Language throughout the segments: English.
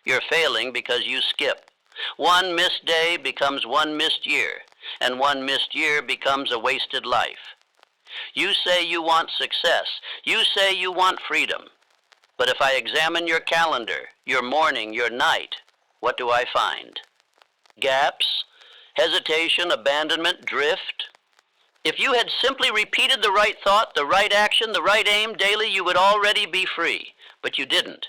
You're failing because you skip. One missed day becomes one missed year, and one missed year becomes a wasted life. You say you want success. You say you want freedom. But if I examine your calendar, your morning, your night, what do I find? Gaps, hesitation, abandonment, drift. If you had simply repeated the right thought, the right action, the right aim daily, you would already be free. But you didn't.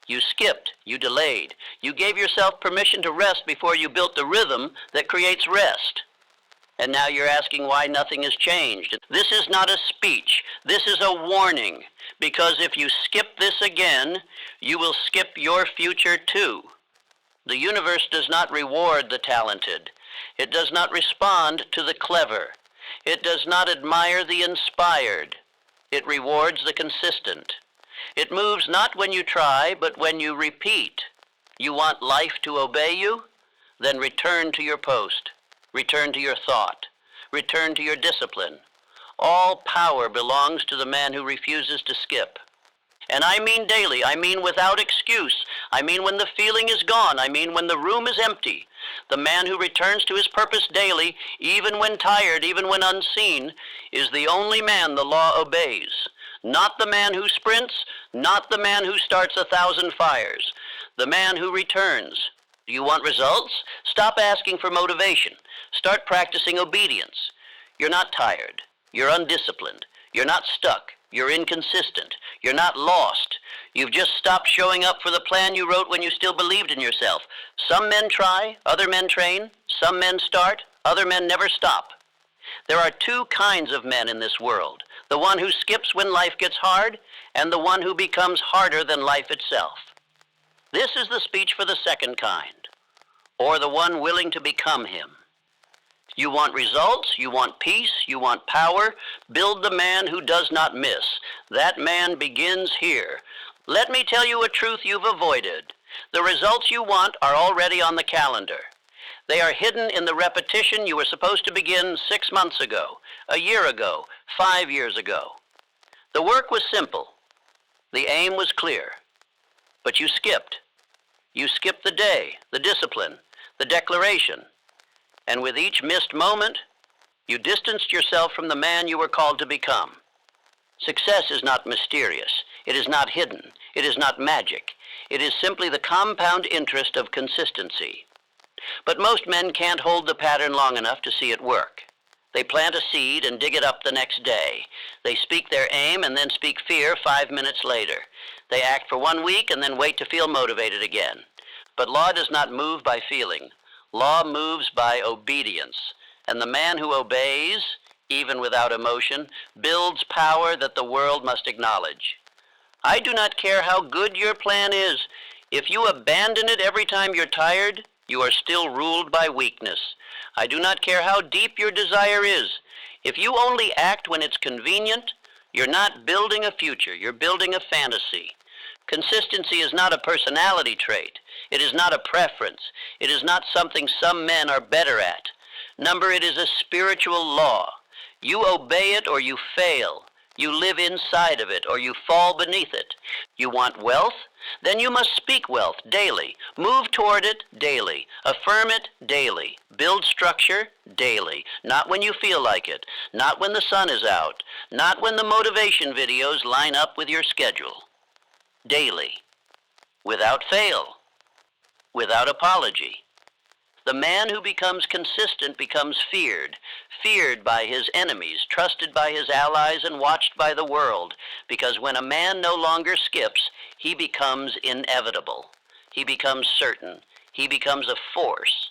You skipped, you delayed. You gave yourself permission to rest before you built the rhythm that creates rest. And now you're asking why nothing has changed. This is not a speech. This is a warning. Because if you skip this again, you will skip your future too. The universe does not reward the talented. It does not respond to the clever. It does not admire the inspired. It rewards the consistent. It moves not when you try, but when you repeat. You want life to obey you? Then return to your post. Return to your thought. Return to your discipline. All power belongs to the man who refuses to skip. And I mean daily. I mean without excuse. I mean when the feeling is gone. I mean when the room is empty. The man who returns to his purpose daily, even when tired, even when unseen, is the only man the law obeys. Not the man who sprints, not the man who starts 1,000 fires. The man who returns. Do you want results? Stop asking for motivation. Start practicing obedience. You're not tired. You're undisciplined. You're not stuck. You're inconsistent. You're not lost. You've just stopped showing up for the plan you wrote when you still believed in yourself. Some men try, other men train. Some men start, other men never stop. There are two kinds of men in this world. The one who skips when life gets hard, and the one who becomes harder than life itself. This is the speech for the second kind, or the one willing to become him. You want results, you want peace, you want power. Build the man who does not miss. That man begins here. Let me tell you a truth you've avoided. The results you want are already on the calendar. They are hidden in the repetition you were supposed to begin 6 months ago, a year ago, 5 years ago. The work was simple. The aim was clear. But you skipped. You skipped the day, the discipline, the declaration. And with each missed moment, you distanced yourself from the man you were called to become. Success is not mysterious. It is not hidden. It is not magic. It is simply the compound interest of consistency. But most men can't hold the pattern long enough to see it work. They plant a seed and dig it up the next day. They speak their aim and then speak fear 5 minutes later. They act for 1 week and then wait to feel motivated again. But law does not move by feeling. Law moves by obedience. And the man who obeys, even without emotion, builds power that the world must acknowledge. I do not care how good your plan is. If you abandon it every time you're tired, you are still ruled by weakness. I do not care how deep your desire is. If you only act when it's convenient, you're not building a future, you're building a fantasy. Consistency is not a personality trait. It is not a preference. It is not something some men are better at. Number, it is a spiritual law. You obey it or you fail. You live inside of it or you fall beneath it. You want wealth? Then you must speak wealth daily. Move toward it daily. Affirm it daily. Build structure daily. Not when you feel like it. Not when the sun is out. Not when the motivation videos line up with your schedule. Daily. Without fail. Without apology. The man who becomes consistent becomes feared. Feared by his enemies, trusted by his allies, and watched by the world. Because when a man no longer skips, he becomes inevitable. He becomes certain. He becomes a force.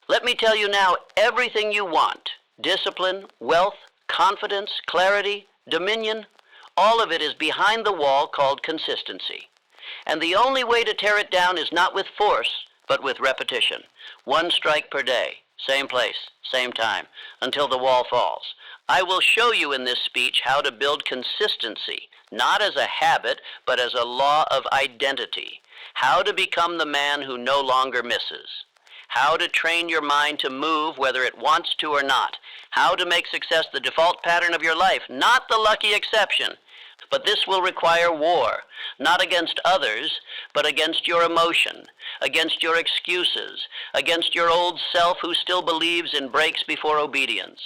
Let me tell you now, everything you want, discipline, wealth, confidence, clarity, dominion, all of it is behind the wall called consistency. And the only way to tear it down is not with force, but with repetition. 1 strike per day, same place, same time, until the wall falls. I will show you in this speech how to build consistency, not as a habit, but as a law of identity. How to become the man who no longer misses. How to train your mind to move whether it wants to or not. How to make success the default pattern of your life, not the lucky exception. But this will require war, not against others, but against your emotion. against your excuses, against your old self who still believes in breaks before obedience,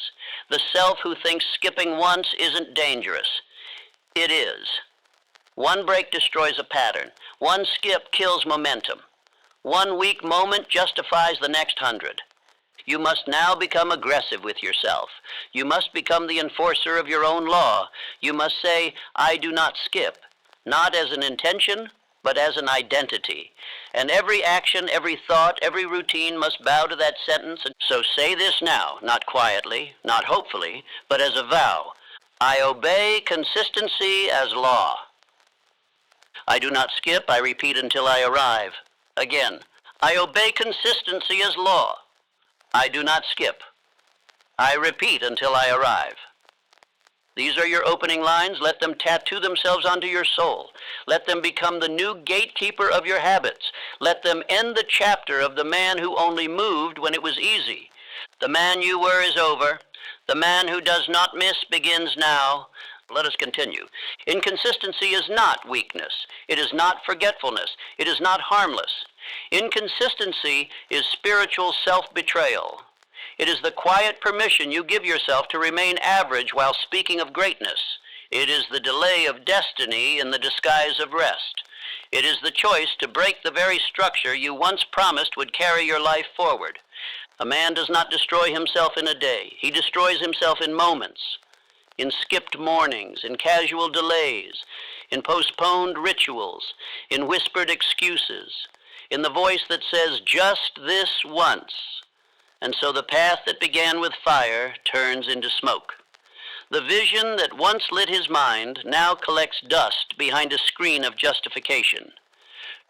the self who thinks skipping once isn't dangerous. It is. One break destroys a pattern. One skip kills momentum. One weak moment justifies the next 100. You must now become aggressive with yourself. You must become the enforcer of your own law. You must say, I do not skip, not as an intention, but as an identity. And every action, every thought, every routine must bow to that sentence. So say this now, not quietly, not hopefully, but as a vow. I obey consistency as law. I do not skip, I repeat until I arrive. Again, I obey consistency as law. I do not skip. I repeat until I arrive. These are your opening lines. Let them tattoo themselves onto your soul. Let them become the new gatekeeper of your habits. Let them end the chapter of the man who only moved when it was easy. The man you were is over. The man who does not miss begins now. Let us continue. Inconsistency is not weakness. It is not forgetfulness. It is not harmless. Inconsistency is spiritual self-betrayal. It is the quiet permission you give yourself to remain average while speaking of greatness. It is the delay of destiny in the disguise of rest. It is the choice to break the very structure you once promised would carry your life forward. A man does not destroy himself in a day. He destroys himself in moments, in skipped mornings, in casual delays, in postponed rituals, in whispered excuses, in the voice that says, just this once. And so the path that began with fire turns into smoke. The vision that once lit his mind now collects dust behind a screen of justification.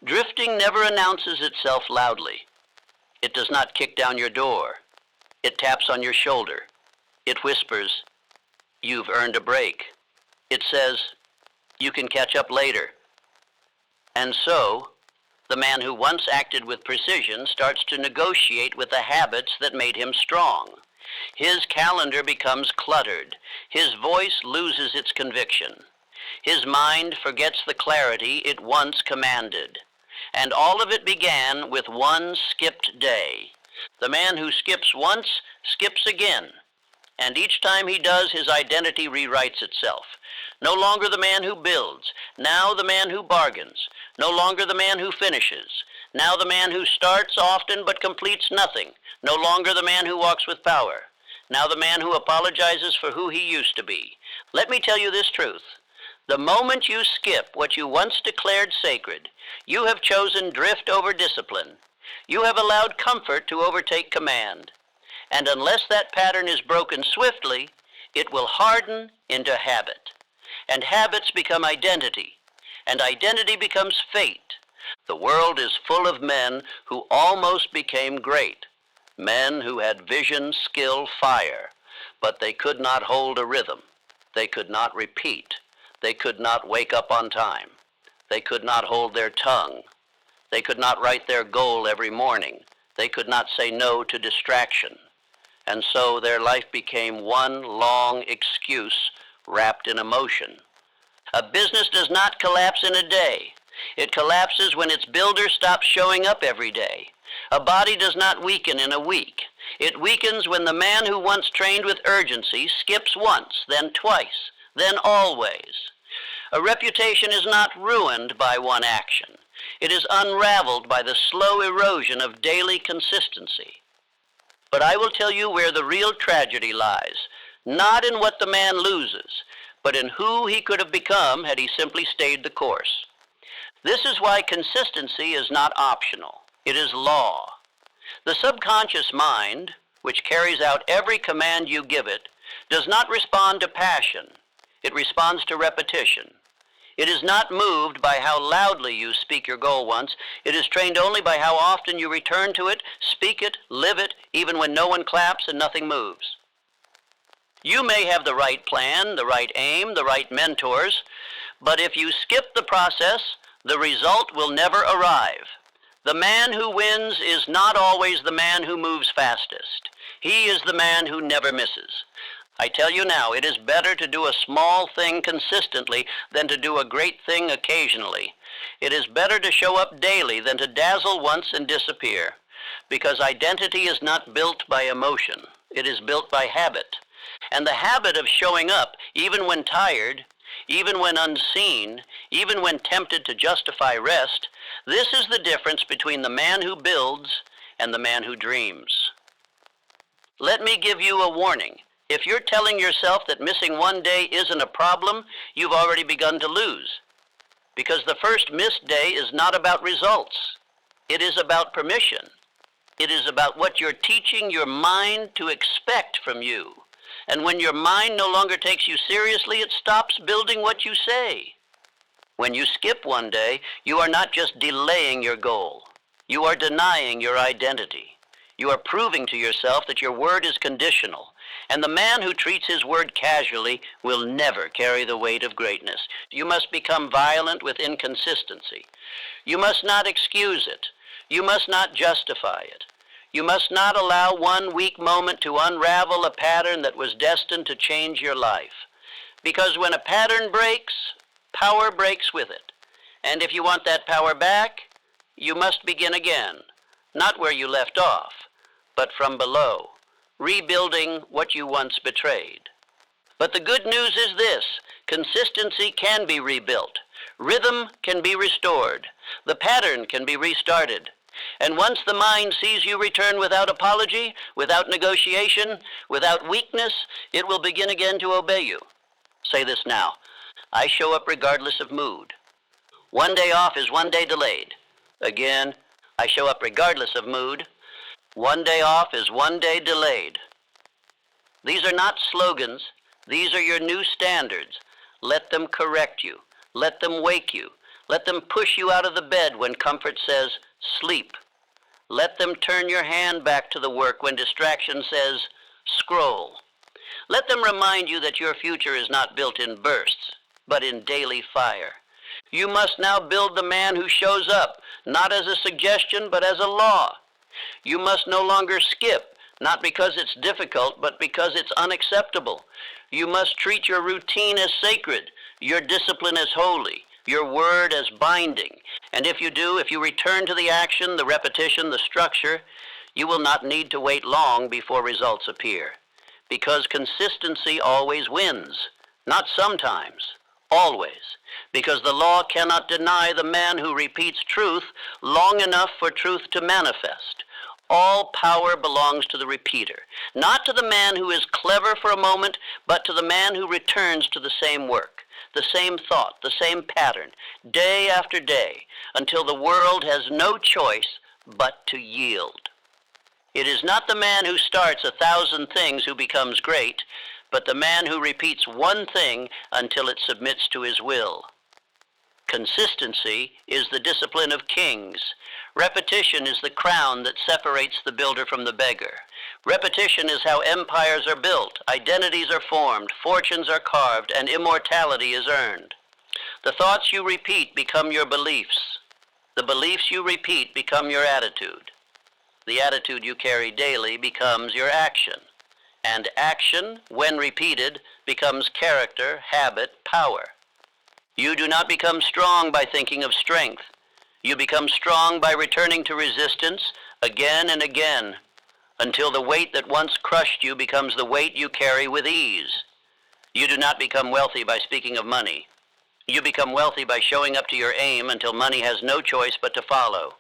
Drifting never announces itself loudly. It does not kick down your door. It taps on your shoulder. It whispers, you've earned a break. It says, you can catch up later. And so, the man who once acted with precision starts to negotiate with the habits that made him strong. His calendar becomes cluttered. His voice loses its conviction. His mind forgets the clarity it once commanded. And all of it began with one skipped day. The man who skips once skips again. And each time he does, his identity rewrites itself. No longer the man who builds, now the man who bargains. No longer the man who finishes, now the man who starts often but completes nothing. No longer the man who walks with power, now the man who apologizes for who he used to be. Let me tell you this truth. The moment you skip what you once declared sacred, you have chosen drift over discipline. You have allowed comfort to overtake command. And unless that pattern is broken swiftly, it will harden into habit. And habits become identity. And identity becomes fate. The world is full of men who almost became great. Men who had vision, skill, fire. But they could not hold a rhythm. They could not repeat. They could not wake up on time. They could not hold their tongue. They could not write their goal every morning. They could not say no to distraction. And so their life became one long excuse wrapped in emotion. A business does not collapse in a day. It collapses when its builder stops showing up every day. A body does not weaken in a week. It weakens when the man who once trained with urgency skips once, then twice, then always. A reputation is not ruined by one action. It is unraveled by the slow erosion of daily consistency. But I will tell you where the real tragedy lies, not in what the man loses, but in who he could have become had he simply stayed the course. This is why consistency is not optional. It is law. The subconscious mind, which carries out every command you give it, does not respond to passion. It responds to repetition. It is not moved by how loudly you speak your goal once. It is trained only by how often you return to it, speak it, live it, even when no one claps and nothing moves. You may have the right plan, the right aim, the right mentors, but if you skip the process, the result will never arrive. The man who wins is not always the man who moves fastest. He is the man who never misses. I tell you now, it is better to do a small thing consistently than to do a great thing occasionally. It is better to show up daily than to dazzle once and disappear, because identity is not built by emotion. It is built by habit. And the habit of showing up, even when tired, even when unseen, even when tempted to justify rest, this is the difference between the man who builds and the man who dreams. Let me give you a warning. If you're telling yourself that missing one day isn't a problem, you've already begun to lose. Because the first missed day is not about results. It is about permission. It is about what you're teaching your mind to expect from you. And when your mind no longer takes you seriously, it stops building what you say. When you skip one day, you are not just delaying your goal. You are denying your identity. You are proving to yourself that your word is conditional. And the man who treats his word casually will never carry the weight of greatness. You must become violent with inconsistency. You must not excuse it. You must not justify it. You must not allow one weak moment to unravel a pattern that was destined to change your life. Because when a pattern breaks, power breaks with it. And if you want that power back, you must begin again, not where you left off, but from below, rebuilding what you once betrayed. But the good news is this: consistency can be rebuilt. Rhythm can be restored. The pattern can be restarted. And once the mind sees you return without apology, without negotiation, without weakness, it will begin again to obey you. Say this now: I show up regardless of mood. One day off is one day delayed. Again, I show up regardless of mood. One day off is one day delayed. These are not slogans. These are your new standards. Let them correct you. Let them wake you. Let them push you out of the bed when comfort says, sleep. Let them turn your hand back to the work when distraction says, scroll. Let them remind you that your future is not built in bursts, but in daily fire. You must now build the man who shows up, not as a suggestion, but as a law. You must no longer skip, not because it's difficult, but because it's unacceptable. You must treat your routine as sacred, your discipline as holy, your word as binding. And if you do, if you return to the action, the repetition, the structure, you will not need to wait long before results appear. Because consistency always wins, not sometimes, always. Because the law cannot deny the man who repeats truth long enough for truth to manifest. All power belongs to the repeater, not to the man who is clever for a moment, but to the man who returns to the same work, the same thought, the same pattern, day after day, until the world has no choice but to yield. It is not the man who starts 1,000 things who becomes great, but the man who repeats one thing until it submits to his will. Consistency is the discipline of kings. Repetition is the crown that separates the builder from the beggar. Repetition is how empires are built, identities are formed, fortunes are carved, and immortality is earned. The thoughts you repeat become your beliefs. The beliefs you repeat become your attitude. The attitude you carry daily becomes your action. And action, when repeated, becomes character, habit, power. You do not become strong by thinking of strength. You become strong by returning to resistance again and again, until the weight that once crushed you becomes the weight you carry with ease. You do not become wealthy by speaking of money. You become wealthy by showing up to your aim until money has no choice but to follow.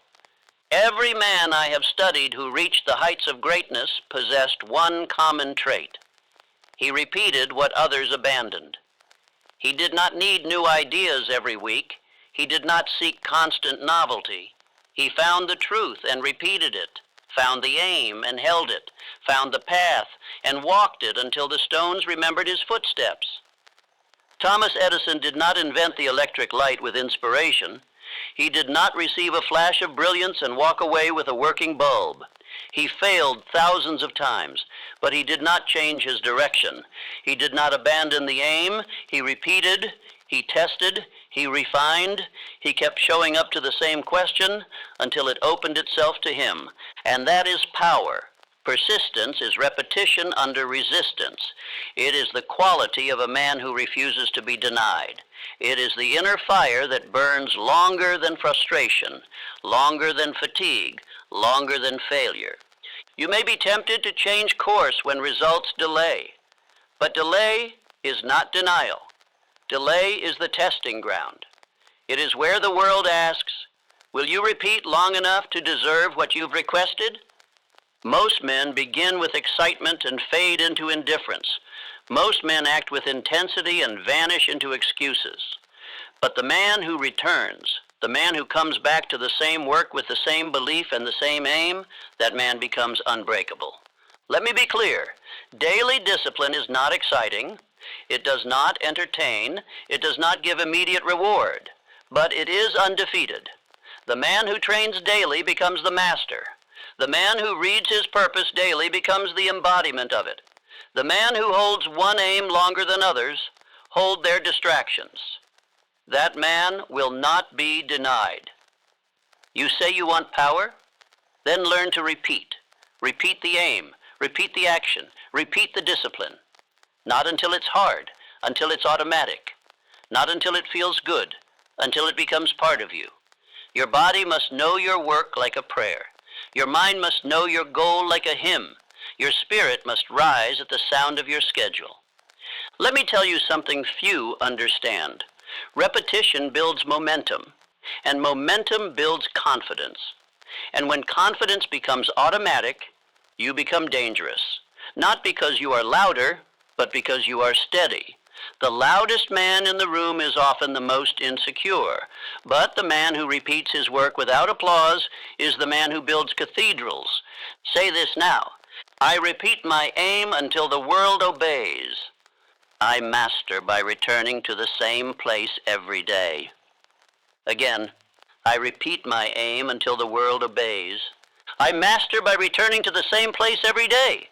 Every man I have studied who reached the heights of greatness possessed one common trait. He repeated what others abandoned. He did not need new ideas every week. He did not seek constant novelty. He found the truth and repeated it, found the aim and held it, found the path and walked it until the stones remembered his footsteps. Thomas Edison did not invent the electric light with inspiration. He did not receive a flash of brilliance and walk away with a working bulb. He failed thousands of times, but he did not change his direction. He did not abandon the aim. He repeated, he tested, he refined, he kept showing up to the same question until it opened itself to him. And that is power, Persistence is repetition under resistance. It is the quality of a man who refuses to be denied. It is the inner fire that burns longer than frustration, longer than fatigue, longer than failure. You may be tempted to change course when results delay, but delay is not denial. Delay is the testing ground. It is where the world asks, will you repeat long enough to deserve what you've requested? Most men begin with excitement and fade into indifference. Most men act with intensity and vanish into excuses. But the man who returns, the man who comes back to the same work with the same belief and the same aim, that man becomes unbreakable. Let me be clear. Daily discipline is not exciting. It does not entertain. It does not give immediate reward. But it is undefeated. The man who trains daily becomes the master. The man who reads his purpose daily becomes the embodiment of it. The man who holds one aim longer than others hold their distractions. That man will not be denied. You say you want power? Then learn to repeat. Repeat the aim. Repeat the action. Repeat the discipline. Not until it's hard, until it's automatic. Not until it feels good, until it becomes part of you. Your body must know your work like a prayer. Your mind must know your goal like a hymn. Your spirit must rise at the sound of your schedule. Let me tell you something few understand. Repetition builds momentum, and momentum builds confidence. And when confidence becomes automatic, you become dangerous. Not because you are louder, but because you are steady. The loudest man in the room is often the most insecure, but the man who repeats his work without applause is the man who builds cathedrals. Say this now. I repeat my aim until the world obeys. I master by returning to the same place every day. Again, I repeat my aim until the world obeys. I master by returning to the same place every day.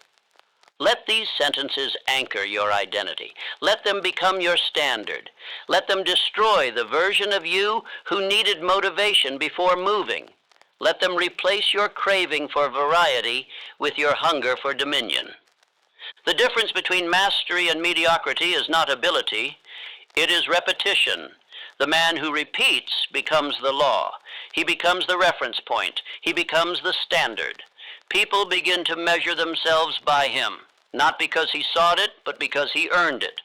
Let these sentences anchor your identity. Let them become your standard. Let them destroy the version of you who needed motivation before moving. Let them replace your craving for variety with your hunger for dominion. The difference between mastery and mediocrity is not ability, it is repetition. The man who repeats becomes the law. He becomes the reference point. He becomes the standard. People begin to measure themselves by him, not because he sought it, but because he earned it.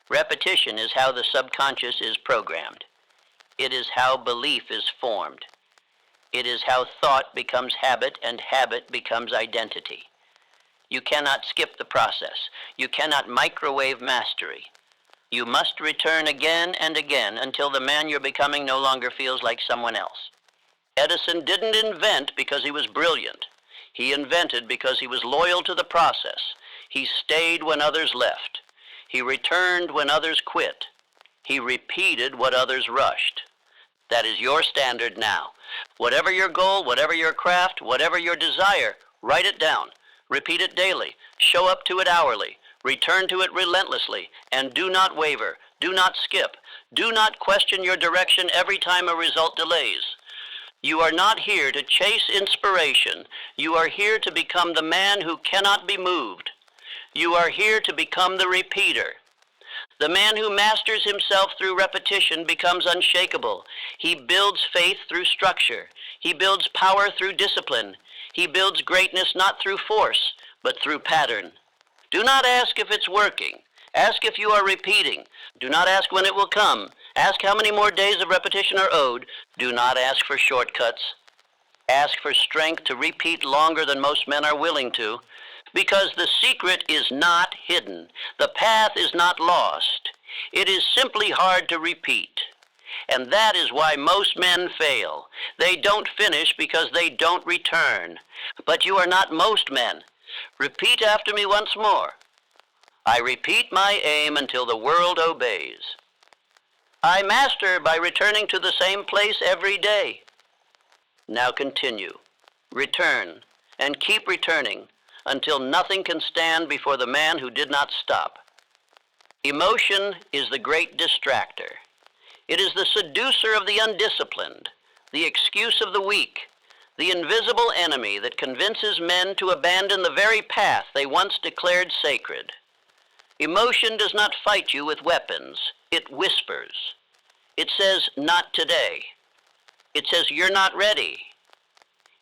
Repetition is how the subconscious is programmed. It is how belief is formed. It is how thought becomes habit and habit becomes identity. You cannot skip the process. You cannot microwave mastery. You must return again and again until the man you're becoming no longer feels like someone else. Edison didn't invent because he was brilliant. He invented because he was loyal to the process. He stayed when others left. He returned when others quit. He repeated what others rushed. That is your standard now. Whatever your goal, whatever your craft, whatever your desire, write it down. Repeat it daily. Show up to it hourly. Return to it relentlessly. And do not waver. Do not skip. Do not question your direction every time a result delays. You are not here to chase inspiration. You are here to become the man who cannot be moved. You are here to become the repeater. The man who masters himself through repetition becomes unshakable. He builds faith through structure. He builds power through discipline. He builds greatness not through force, but through pattern. Do not ask if it's working. Ask if you are repeating. Do not ask when it will come. Ask how many more days of repetition are owed. Do not ask for shortcuts. Ask for strength to repeat longer than most men are willing to. Because the secret is not hidden. The path is not lost. It is simply hard to repeat. And that is why most men fail. They don't finish because they don't return. But you are not most men. Repeat after me once more. I repeat my aim until the world obeys. I master by returning to the same place every day. Now continue. Return, and keep returning, until nothing can stand before the man who did not stop. Emotion is the great distractor. It is the seducer of the undisciplined, the excuse of the weak, The invisible enemy that convinces men to abandon the very path they once declared sacred. Emotion does not fight you with weapons. It whispers. It says, not today. It says, you're not ready.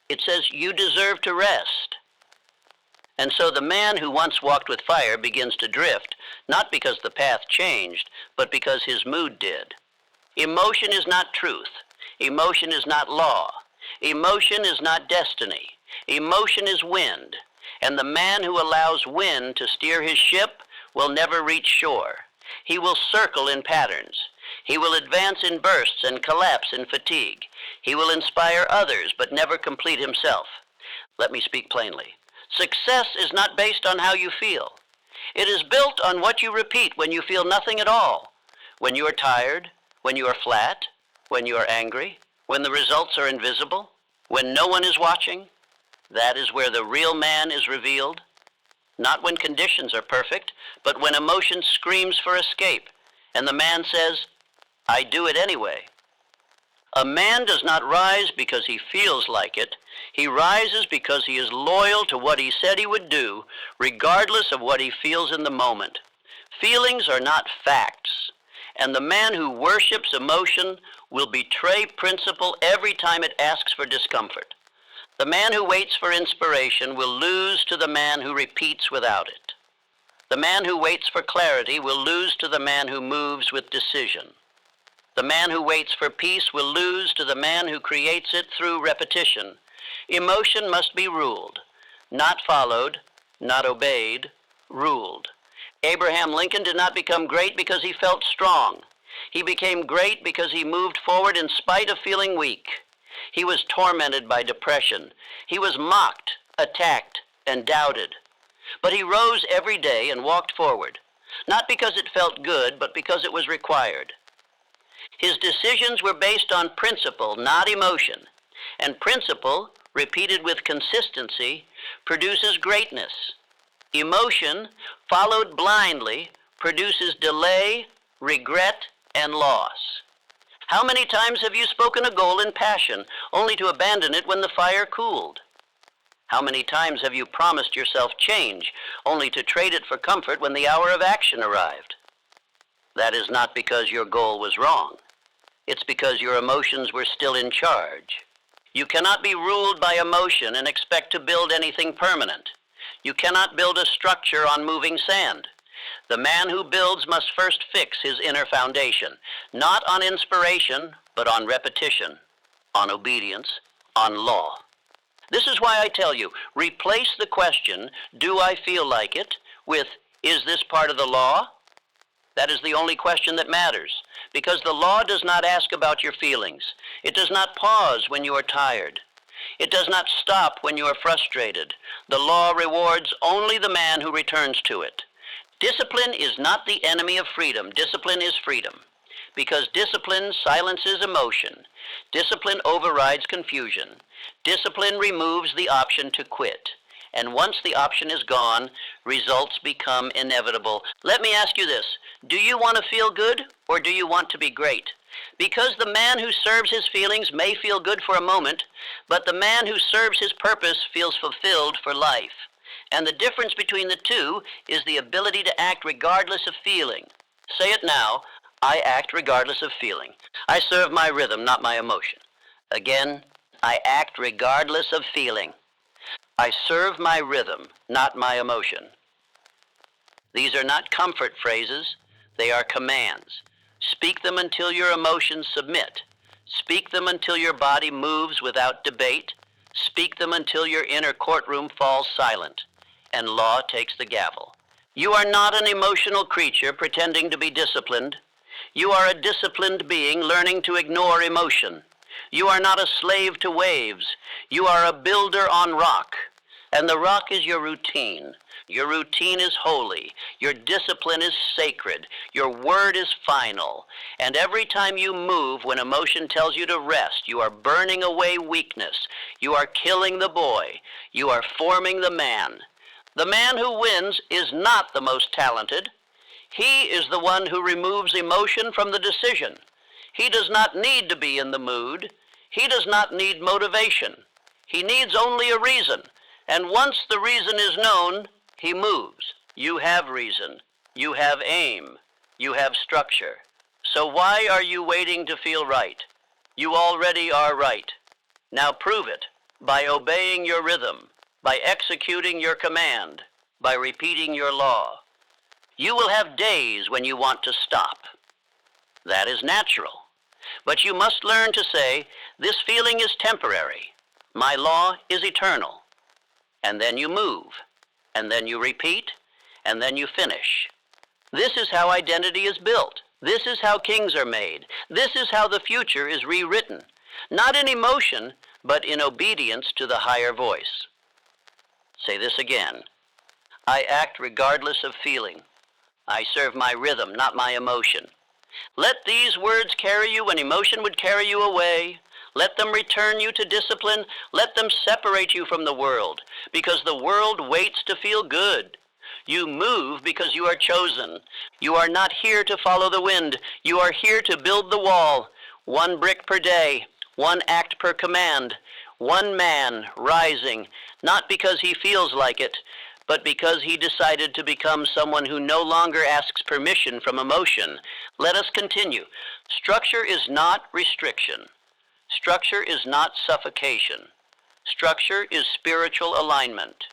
It says, you deserve to rest. And so the man who once walked with fire begins to drift, not because the path changed, but because his mood did. Emotion is not truth. Emotion is not law. Emotion is not destiny. Emotion is wind. And the man who allows wind to steer his ship will never reach shore. He will circle in patterns. He will advance in bursts and collapse in fatigue. He will inspire others, but never complete himself. Let me speak plainly. Success is not based on how you feel. It is built on what you repeat when you feel nothing at all. When you are tired, when you are flat, when you are angry, when the results are invisible, when no one is watching, that is where the real man is revealed. Not when conditions are perfect, but when emotion screams for escape, and the man says, I do it anyway. A man does not rise because he feels like it. He rises because he is loyal to what he said he would do, regardless of what he feels in the moment. Feelings are not facts, and the man who worships emotion will betray principle every time it asks for discomfort. The man who waits for inspiration will lose to the man who repeats without it. The man who waits for clarity will lose to the man who moves with decision. The man who waits for peace will lose to the man who creates it through repetition. Emotion must be ruled, not followed, not obeyed, ruled. Abraham Lincoln did not become great because he felt strong. He became great because he moved forward in spite of feeling weak. He was tormented by depression. He was mocked, attacked, and doubted. But he rose every day and walked forward, not because it felt good, but because it was required. His decisions were based on principle, not emotion. And principle, repeated with consistency, produces greatness. Emotion, followed blindly, produces delay, regret, and loss. How many times have you spoken a goal in passion, only to abandon it when the fire cooled? How many times have you promised yourself change, only to trade it for comfort when the hour of action arrived? That is not because your goal was wrong. It's because your emotions were still in charge. You cannot be ruled by emotion and expect to build anything permanent. You cannot build a structure on moving sand. The man who builds must first fix his inner foundation, not on inspiration, but on repetition, on obedience, on law. This is why I tell you, replace the question, do I feel like it, with, is this part of the law? That is the only question that matters, because the law does not ask about your feelings. It does not pause when you are tired. It does not stop when you are frustrated. The law rewards only the man who returns to it. Discipline is not the enemy of freedom. Discipline is freedom, because discipline silences emotion. Discipline overrides confusion. Discipline removes the option to quit. And once the option is gone, results become inevitable. Let me ask you this. Do you want to feel good, or do you want to be great? Because the man who serves his feelings may feel good for a moment, but the man who serves his purpose feels fulfilled for life. And the difference between the two is the ability to act regardless of feeling. Say it now. I act regardless of feeling. I serve my rhythm, not my emotion. Again, I act regardless of feeling. I serve my rhythm, not my emotion. These are not comfort phrases. They are commands. Speak them until your emotions submit. Speak them until your body moves without debate. Speak them until your inner courtroom falls silent, and law takes the gavel. You are not an emotional creature pretending to be disciplined. You are a disciplined being learning to ignore emotion. You are not a slave to waves. You are a builder on rock, and the rock is your routine. Your routine is holy. Your discipline is sacred. Your word is final. And every time you move when emotion tells you to rest, you are burning away weakness. You are killing the boy. You are forming the man. The man who wins is not the most talented. He is the one who removes emotion from the decision. He does not need to be in the mood. He does not need motivation. He needs only a reason, and once the reason is known, he moves. You have reason. You have aim. You have structure. So why are you waiting to feel right? You already are right. Now prove it by obeying your rhythm, by executing your command, by repeating your law. You will have days when you want to stop. That is natural. But you must learn to say, this feeling is temporary. My law is eternal. And then you move, and then you repeat, and then you finish. This is how identity is built. This is how kings are made. This is how the future is rewritten. Not in emotion, but in obedience to the higher voice. Say this again. I act regardless of feeling. I serve my rhythm, not my emotion. Let these words carry you when emotion would carry you away. Let them return you to discipline. Let them separate you from the world, because the world waits to feel good. You move because you are chosen. You are not here to follow the wind. You are here to build the wall. 1 brick per day, 1 act per command, 1 man rising, not because he feels like it, but because he decided to become someone who no longer asks permission from emotion. Let us continue. Structure is not restriction. Structure is not suffocation. Structure is spiritual alignment.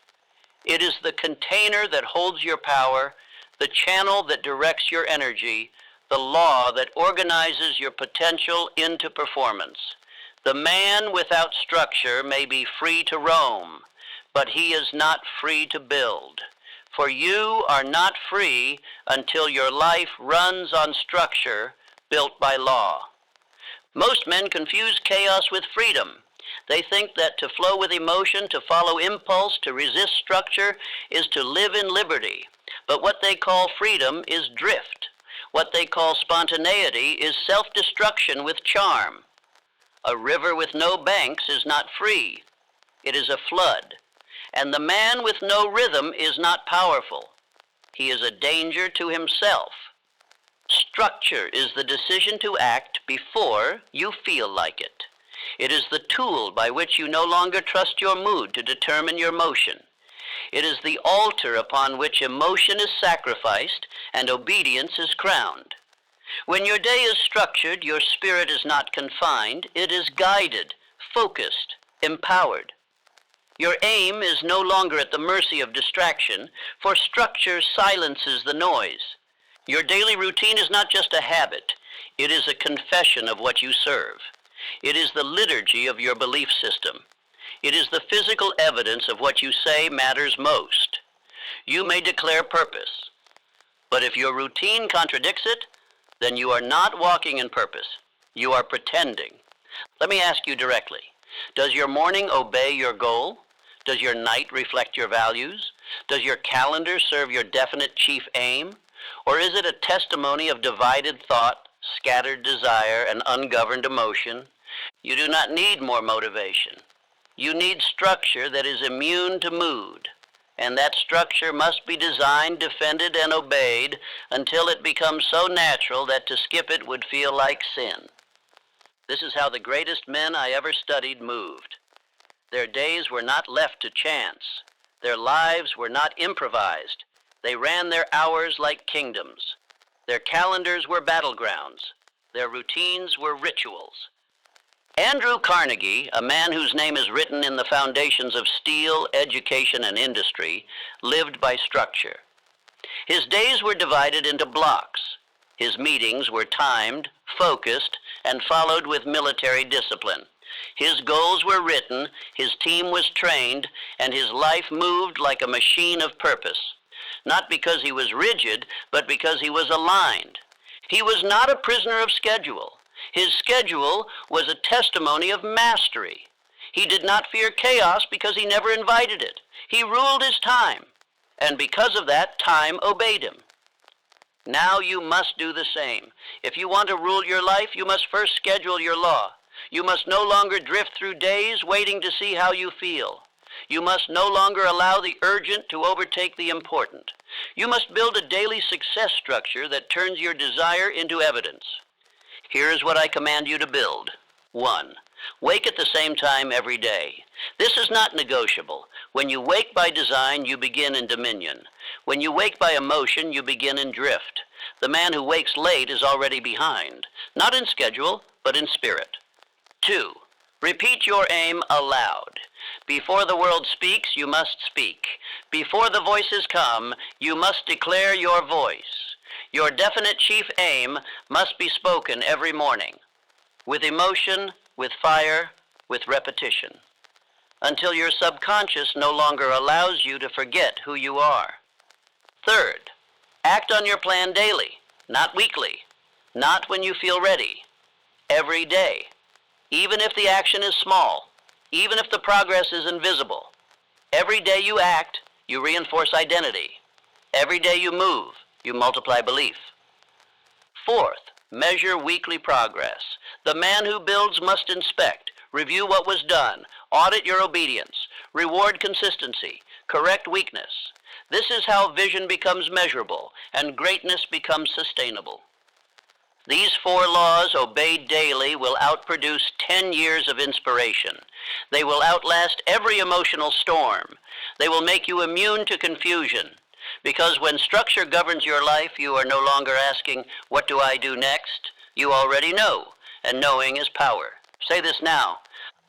It is the container that holds your power, the channel that directs your energy, the law that organizes your potential into performance. The man without structure may be free to roam, but he is not free to build. For you are not free until your life runs on structure built by law. Most men confuse chaos with freedom. They think that to flow with emotion, to follow impulse, to resist structure, is to live in liberty. But what they call freedom is drift. What they call spontaneity is self-destruction with charm. A river with no banks is not free. It is a flood. And the man with no rhythm is not powerful. He is a danger to himself. Structure is the decision to act before you feel like it. It is the tool by which you no longer trust your mood to determine your motion. It is the altar upon which emotion is sacrificed and obedience is crowned. When your day is structured, your spirit is not confined. It is guided, focused, empowered. Your aim is no longer at the mercy of distraction, for structure silences the noise. Your daily routine is not just a habit. It is a confession of what you serve. It is the liturgy of your belief system. It is the physical evidence of what you say matters most. You may declare purpose, but if your routine contradicts it, then you are not walking in purpose. You are pretending. Let me ask you directly. Does your morning obey your goal? Does your night reflect your values? Does your calendar serve your definite chief aim? Or is it a testimony of divided thought, scattered desire, and ungoverned emotion? You do not need more motivation. You need structure that is immune to mood. And that structure must be designed, defended, and obeyed until it becomes so natural that to skip it would feel like sin. This is how the greatest men I ever studied moved. Their days were not left to chance. Their lives were not improvised. They ran their hours like kingdoms. Their calendars were battlegrounds. Their routines were rituals. Andrew Carnegie, a man whose name is written in the foundations of steel, education, and industry, lived by structure. His days were divided into blocks. His meetings were timed, focused, and followed with military discipline. His goals were written, his team was trained, and his life moved like a machine of purpose. Not because he was rigid, but because he was aligned. He was not a prisoner of schedule. His schedule was a testimony of mastery. He did not fear chaos because he never invited it. He ruled his time, and because of that, time obeyed him. Now you must do the same. If you want to rule your life, you must first schedule your law. You must no longer drift through days waiting to see how you feel. You must no longer allow the urgent to overtake the important. You must build a daily success structure that turns your desire into evidence. Here is what I command you to build. 1. Wake at the same time every day. This is not negotiable. When you wake by design, you begin in dominion. When you wake by emotion, you begin in drift. The man who wakes late is already behind, not in schedule, but in spirit. 2. Repeat your aim aloud. Before the world speaks, you must speak. Before the voices come, you must declare your voice. Your definite chief aim must be spoken every morning, with emotion, with fire, with repetition, until your subconscious no longer allows you to forget who you are. 3rd, act on your plan daily, not weekly, not when you feel ready, every day. Even if the action is small, even if the progress is invisible. Every day you act, you reinforce identity. Every day you move, you multiply belief. 4th, measure weekly progress. The man who builds must inspect, review what was done, audit your obedience, reward consistency, correct weakness. This is how vision becomes measurable and greatness becomes sustainable. These 4 laws obeyed daily will outproduce 10 years of inspiration. They will outlast every emotional storm. They will make you immune to confusion. Because when structure governs your life, you are no longer asking, what do I do next? You already know, and knowing is power. Say this now.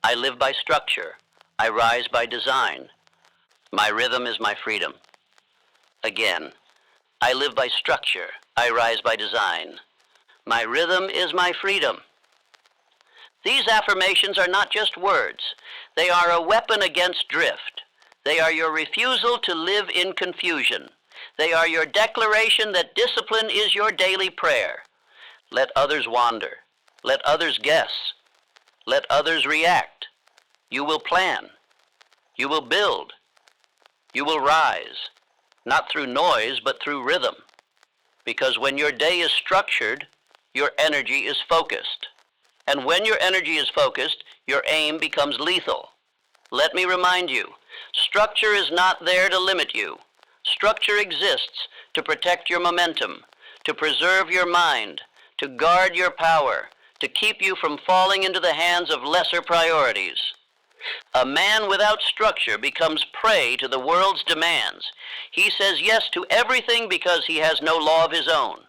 I live by structure. I rise by design. My rhythm is my freedom. Again, I live by structure. I rise by design. My rhythm is my freedom. These affirmations are not just words. They are a weapon against drift. They are your refusal to live in confusion. They are your declaration that discipline is your daily prayer. Let others wander. Let others guess. Let others react. You will plan. You will build. You will rise, not through noise, but through rhythm. Because when your day is structured, your energy is focused. And when your energy is focused, your aim becomes lethal. Let me remind you, structure is not there to limit you. Structure exists to protect your momentum, to preserve your mind, to guard your power, to keep you from falling into the hands of lesser priorities. A man without structure becomes prey to the world's demands. He says yes to everything because he has no law of his own.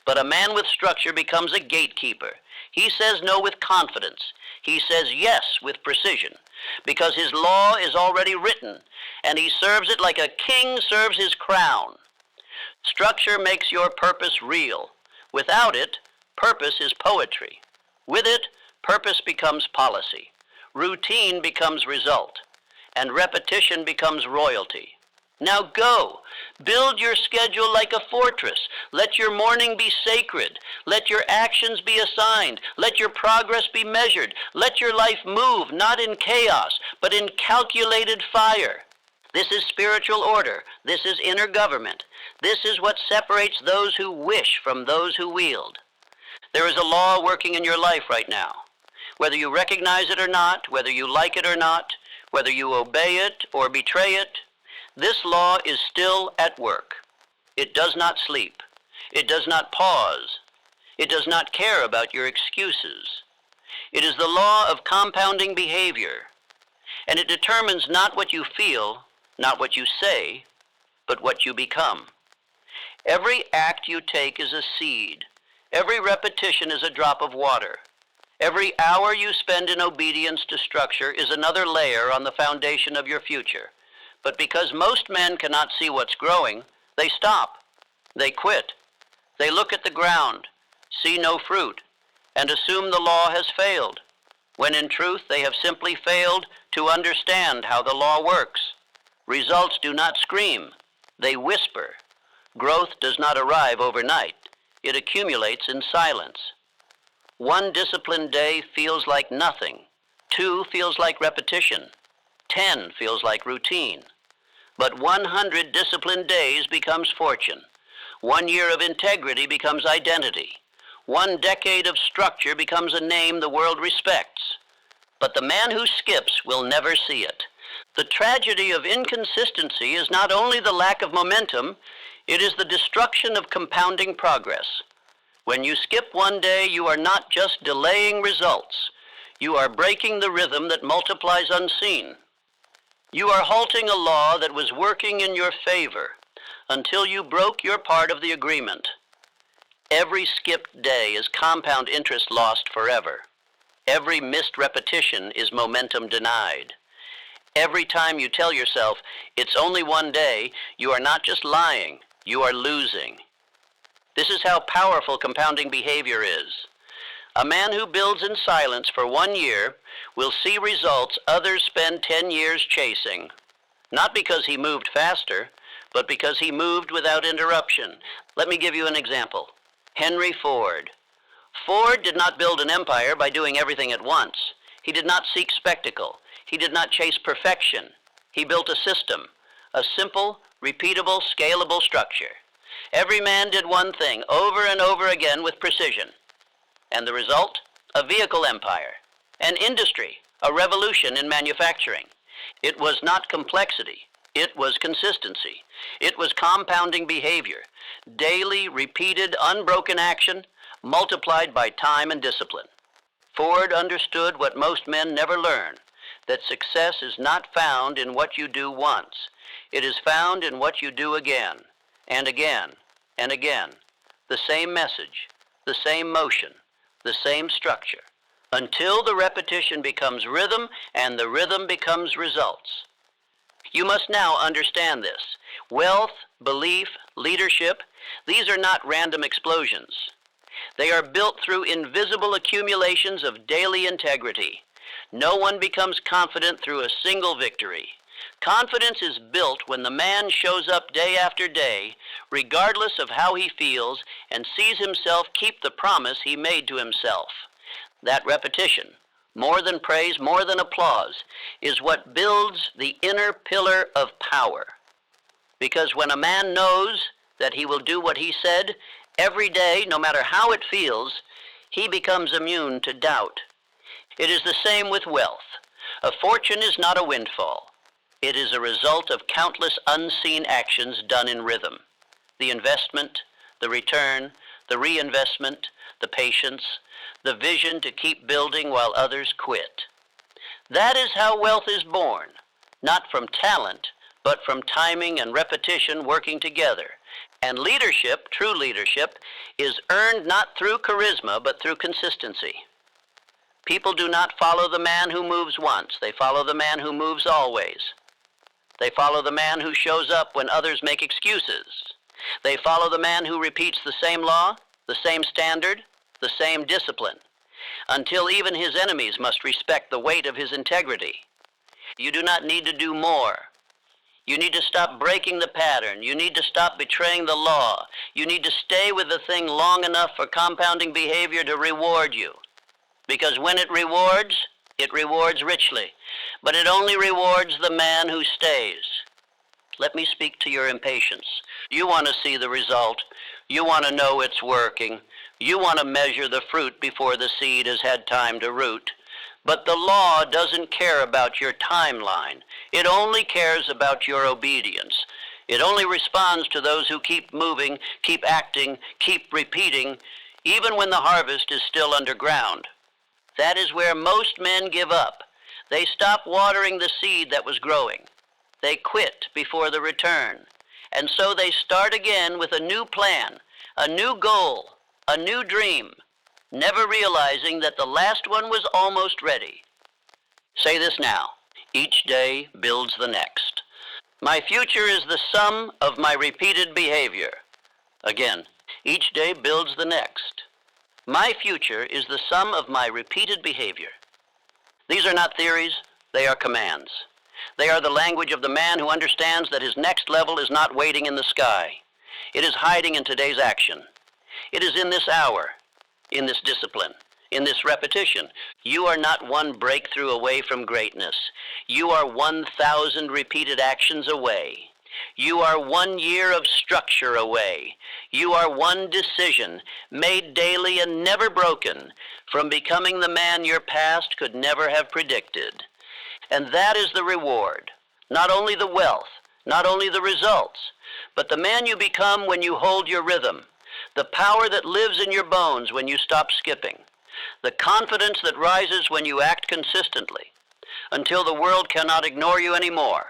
But a man with structure becomes a gatekeeper. He says no with confidence. He says yes with precision, because his law is already written, and he serves it like a king serves his crown. Structure makes your purpose real. Without it, purpose is poetry. With it, purpose becomes policy. Routine becomes result, and repetition becomes royalty. Now go. Build your schedule like a fortress. Let your morning be sacred. Let your actions be assigned. Let your progress be measured. Let your life move, not in chaos, but in calculated fire. This is spiritual order. This is inner government. This is what separates those who wish from those who wield. There is a law working in your life right now. Whether you recognize it or not, whether you like it or not, whether you obey it or betray it, this law is still at work. It does not sleep. It does not pause. It does not care about your excuses. It is the law of compounding behavior, and it determines not what you feel, not what you say, but what you become. Every act you take is a seed. Every repetition is a drop of water. Every hour you spend in obedience to structure is another layer on the foundation of your future. But because most men cannot see what's growing, they stop. They quit. They look at the ground, see no fruit, and assume the law has failed, when in truth they have simply failed to understand how the law works. Results do not scream, they whisper. Growth does not arrive overnight. It accumulates in silence. 1 disciplined day feels like nothing. 2 feels like repetition. 10 feels like routine. But 100 disciplined days becomes fortune. 1 year of integrity becomes identity. 1 decade of structure becomes a name the world respects. But the man who skips will never see it. The tragedy of inconsistency is not only the lack of momentum, it is the destruction of compounding progress. When you skip one day, you are not just delaying results. You are breaking the rhythm that multiplies unseen. You are halting a law that was working in your favor until you broke your part of the agreement. Every skipped day is compound interest lost forever. Every missed repetition is momentum denied. Every time you tell yourself, it's only one day, you are not just lying, you are losing. This is how powerful compounding behavior is. A man who builds in silence for 1 year will see results others spend 10 years chasing. Not because he moved faster, but because he moved without interruption. Let me give you an example. Henry Ford. Ford did not build an empire by doing everything at once. He did not seek spectacle. He did not chase perfection. He built a system, a simple, repeatable, scalable structure. Every man did one thing over and over again with precision. And the result? A vehicle empire, an industry, a revolution in manufacturing. It was not complexity. It was consistency. It was compounding behavior, daily, repeated, unbroken action, multiplied by time and discipline. Ford understood what most men never learn, that success is not found in what you do once. It is found in what you do again, and again, and again. The same message, the same motion, the same structure, until the repetition becomes rhythm and the rhythm becomes results. You must now understand this. Wealth, belief, leadership, these are not random explosions. They are built through invisible accumulations of daily integrity. No one becomes confident through a single victory. Confidence is built when the man shows up day after day, regardless of how he feels, and sees himself keep the promise he made to himself. That repetition, more than praise, more than applause, is what builds the inner pillar of power. Because when a man knows that he will do what he said, every day, no matter how it feels, he becomes immune to doubt. It is the same with wealth. A fortune is not a windfall. It is a result of countless unseen actions done in rhythm. The investment, the return, the reinvestment, the patience, the vision to keep building while others quit. That is how wealth is born, not from talent, but from timing and repetition working together. And leadership, true leadership, is earned not through charisma, but through consistency. People do not follow the man who moves once. They follow the man who moves always. They follow the man who shows up when others make excuses. They follow the man who repeats the same law, the same standard, the same discipline, until even his enemies must respect the weight of his integrity. You do not need to do more. You need to stop breaking the pattern. You need to stop betraying the law. You need to stay with the thing long enough for compounding behavior to reward you. Because when it rewards richly. But it only rewards the man who stays. Let me speak to your impatience. You want to see the result. You want to know it's working. You want to measure the fruit before the seed has had time to root. But the law doesn't care about your timeline. It only cares about your obedience. It only responds to those who keep moving, keep acting, keep repeating, even when the harvest is still underground. That is where most men give up. They stop watering the seed that was growing. They quit before the return. And so they start again with a new plan, a new goal, a new dream, never realizing that the last one was almost ready. Say this now. Each day builds the next. My future is the sum of my repeated behavior. Again, each day builds the next. My future is the sum of my repeated behavior. These are not theories, they are commands. They are the language of the man who understands that his next level is not waiting in the sky. It is hiding in today's action. It is in this hour, in this discipline, in this repetition. You are not one breakthrough away from greatness. You are 1,000 repeated actions away. You are 1 year of structure away. You are one decision, made daily and never broken, from becoming the man your past could never have predicted. And that is the reward, not only the wealth, not only the results, but the man you become when you hold your rhythm, the power that lives in your bones when you stop skipping, The confidence that rises when you act consistently until the world cannot ignore you anymore.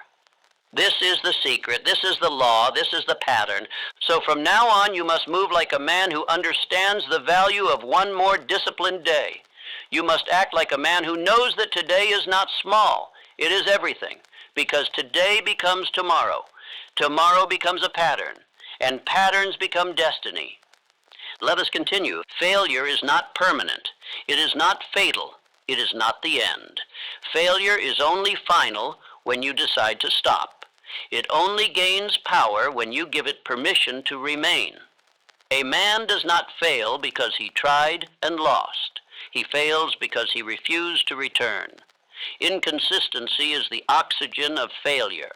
This is the secret, this is the law, this is the pattern. So from now on you must move like a man who understands the value of one more disciplined day. You must act like a man who knows that today is not small, it is everything, because today becomes tomorrow. Tomorrow becomes a pattern, and patterns become destiny. Let us continue. Failure is not permanent. It is not fatal. It is not the end. Failure is only final when you decide to stop. It only gains power when you give it permission to remain. A man does not fail because he tried and lost. He fails because he refused to return. Inconsistency is the oxygen of failure.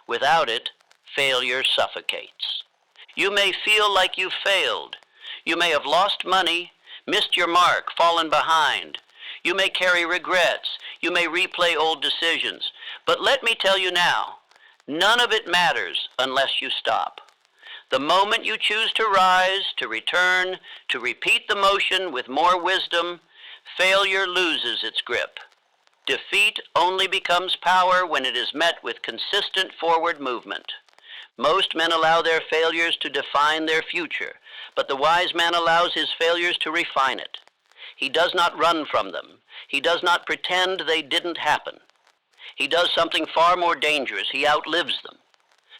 Without it, failure suffocates. You may feel like you failed. You may have lost money, missed your mark, fallen behind. You may carry regrets. You may replay old decisions. But let me tell you now, none of it matters unless you stop. The moment you choose to rise, to return, to repeat the motion with more wisdom, failure loses its grip. Defeat only becomes power when it is met with consistent forward movement. Most men allow their failures to define their future, but the wise man allows his failures to refine it. He does not run from them. He does not pretend they didn't happen. He does something far more dangerous. He outlives them.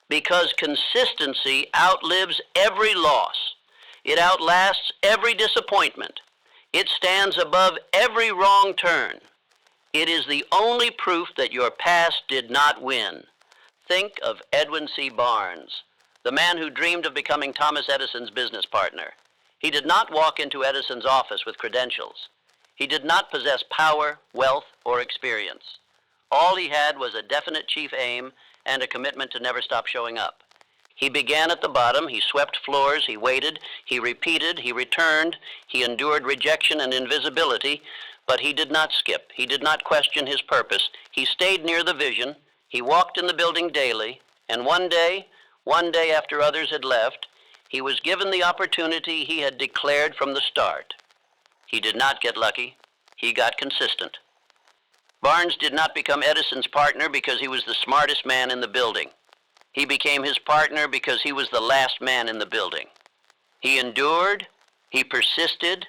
Because consistency outlives every loss. It outlasts every disappointment. It stands above every wrong turn. It is the only proof that your past did not win. Think of Edwin C. Barnes, the man who dreamed of becoming Thomas Edison's business partner. He did not walk into Edison's office with credentials. He did not possess power, wealth, or experience. All he had was a definite chief aim and a commitment to never stop showing up. He began at the bottom, he swept floors, he waited, he repeated, he returned, he endured rejection and invisibility, but he did not skip. He did not question his purpose. He stayed near the vision. He walked in the building daily, and one day after others had left, he was given the opportunity he had declared from the start. He did not get lucky. He got consistent. Barnes did not become Edison's partner because he was the smartest man in the building. He became his partner because he was the last man in the building. He endured, he persisted,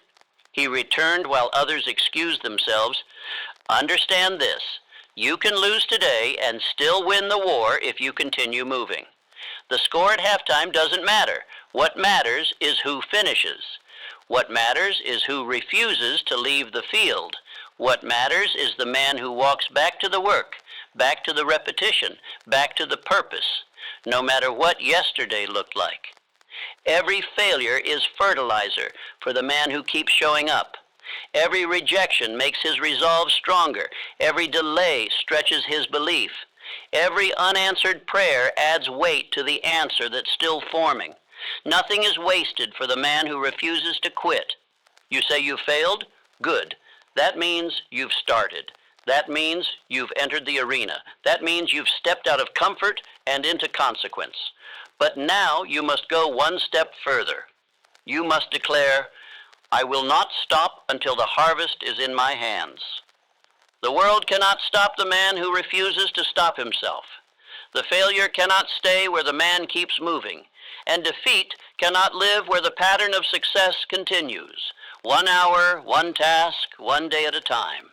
he returned while others excused themselves. Understand this, you can lose today and still win the war if you continue moving. The score at halftime doesn't matter. What matters is who finishes. What matters is who refuses to leave the field. What matters is the man who walks back to the work, back to the repetition, back to the purpose, no matter what yesterday looked like. Every failure is fertilizer for the man who keeps showing up. Every rejection makes his resolve stronger. Every delay stretches his belief. Every unanswered prayer adds weight to the answer that's still forming. Nothing is wasted for the man who refuses to quit. You say you failed? Good. That means you've started. That means you've entered the arena. That means you've stepped out of comfort and into consequence. But now you must go one step further. You must declare, I will not stop until the harvest is in my hands. The world cannot stop the man who refuses to stop himself. The failure cannot stay where the man keeps moving. And defeat cannot live where the pattern of success continues. 1 hour, one task, one day at a time.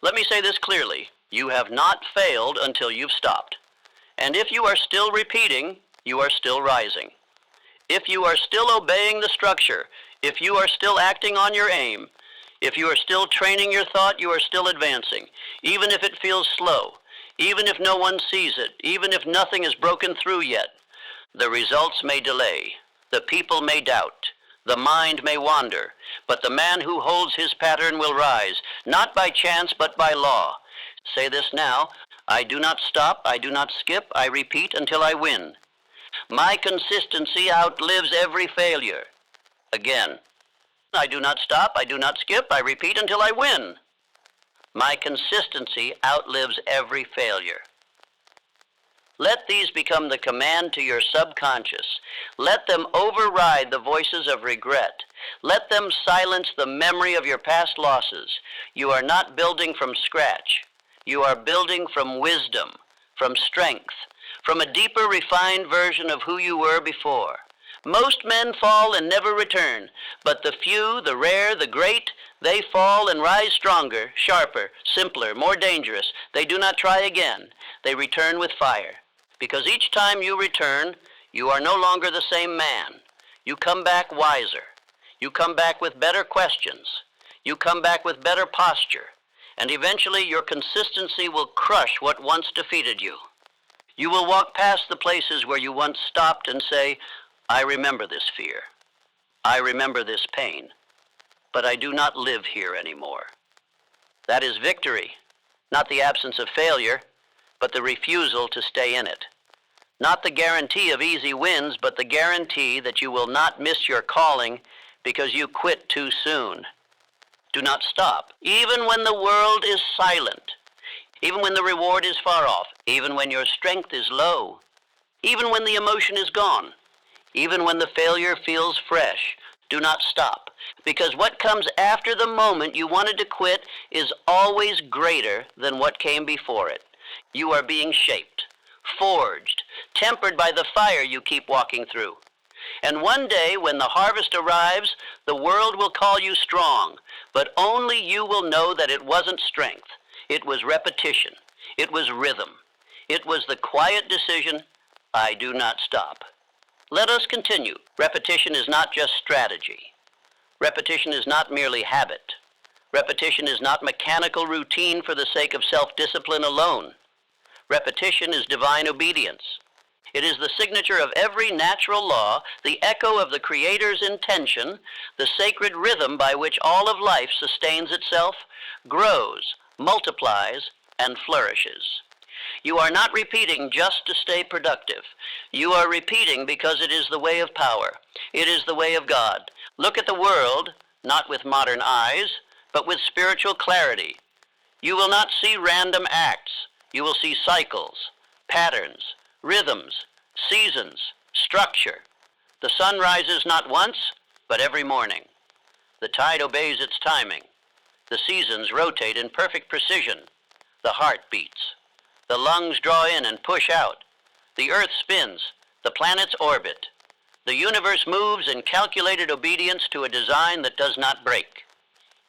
Let me say this clearly. You have not failed until you've stopped. And if you are still repeating, you are still rising. If you are still obeying the structure, if you are still acting on your aim, if you are still training your thought, you are still advancing, even if it feels slow, even if no one sees it, even if nothing is broken through yet. The results may delay, the people may doubt, the mind may wander, but the man who holds his pattern will rise, not by chance but by law. Say this now, I do not stop, I do not skip, I repeat until I win. My consistency outlives every failure. Again, I do not stop, I do not skip, I repeat until I win. My consistency outlives every failure. Let these become the command to your subconscious. Let them override the voices of regret. Let them silence the memory of your past losses. You are not building from scratch. You are building from wisdom, from strength, from a deeper, refined version of who you were before. Most men fall and never return, but the few, the rare, the great, they fall and rise stronger, sharper, simpler, more dangerous. They do not try again. They return with fire. Because each time you return, you are no longer the same man. You come back wiser. You come back with better questions. You come back with better posture. And eventually your consistency will crush what once defeated you. You will walk past the places where you once stopped and say, I remember this fear. I remember this pain. But I do not live here anymore. That is victory, not the absence of failure, but the refusal to stay in it. Not the guarantee of easy wins, but the guarantee that you will not miss your calling because you quit too soon. Do not stop, even when the world is silent, even when the reward is far off, even when your strength is low, even when the emotion is gone, even when the failure feels fresh. Do not stop, because what comes after the moment you wanted to quit is always greater than what came before it. You are being shaped, forged, tempered by the fire you keep walking through. And one day, when the harvest arrives, the world will call you strong, but only you will know that it wasn't strength. It was repetition. It was rhythm. It was the quiet decision, I do not stop. Let us continue. Repetition is not just strategy. Repetition is not merely habit. Repetition is not mechanical routine for the sake of self-discipline alone. Repetition is divine obedience. It is the signature of every natural law, the echo of the Creator's intention, the sacred rhythm by which all of life sustains itself, grows, multiplies, and flourishes. You are not repeating just to stay productive. You are repeating because it is the way of power. It is the way of God. Look at the world, not with modern eyes, but with spiritual clarity. You will not see random acts. You will see cycles, patterns, rhythms, seasons, structure. The sun rises not once, but every morning. The tide obeys its timing. The seasons rotate in perfect precision. The heart beats. The lungs draw in and push out. The earth spins. The planets orbit. The universe moves in calculated obedience to a design that does not break.